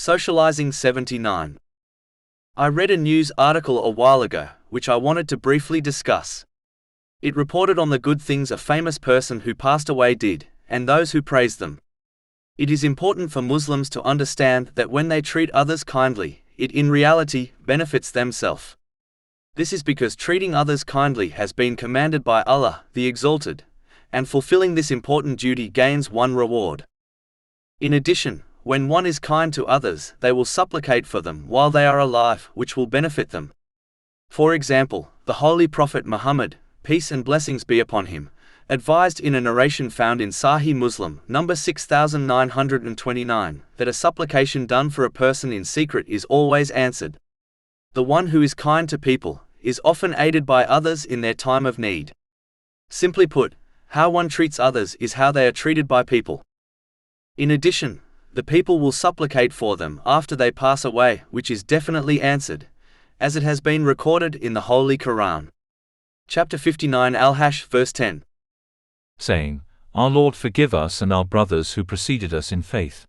Socializing 79. I read a news article a while ago, which I wanted to briefly discuss. It reported on the good things a famous person who passed away did, and those who praised them. It is important for Muslims to understand that when they treat others kindly, it in reality benefits themselves. This is because treating others kindly has been commanded by Allah, the Exalted, and fulfilling this important duty gains one reward. In addition, when one is kind to others, they will supplicate for them while they are alive, which will benefit them. For example, the Holy Prophet Muhammad, peace and blessings be upon him, advised in a narration found in Sahih Muslim, number 6929, that a supplication done for a person in secret is always answered. The one who is kind to people is often aided by others in their time of need. Simply put, how one treats others is how they are treated by people. In addition, the people will supplicate for them after they pass away, which is definitely answered, as it has been recorded in the Holy Quran. Chapter 59 Al-Hash, verse 10. Saying, Our Lord forgive us and our brothers who preceded us in faith.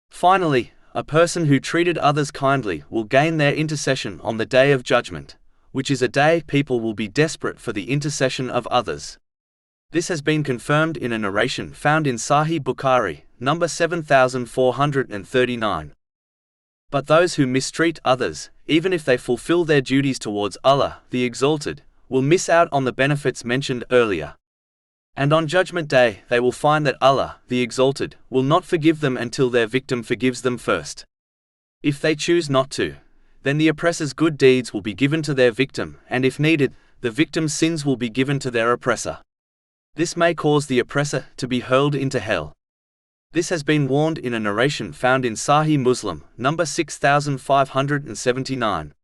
Finally, a person who treated others kindly will gain their intercession on the Day of Judgment, which is a day people will be desperate for the intercession of others. This has been confirmed in a narration found in Sahih Bukhari, number 7439. But those who mistreat others, even if they fulfill their duties towards Allah, the Exalted, will miss out on the benefits mentioned earlier. And on Judgment Day they will find that Allah, the Exalted, will not forgive them until their victim forgives them first. If they choose not to, then the oppressor's good deeds will be given to their victim, and if needed, the victim's sins will be given to their oppressor. This may cause the oppressor to be hurled into hell. This has been warned in a narration found in Sahih Muslim, number 6579.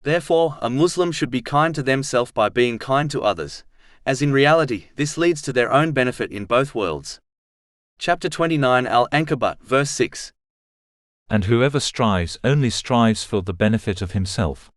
Therefore, a Muslim should be kind to themselves by being kind to others, as in reality, this leads to their own benefit in both worlds. Chapter 29 Al-Ankabut, verse 6. And whoever strives only strives for the benefit of himself.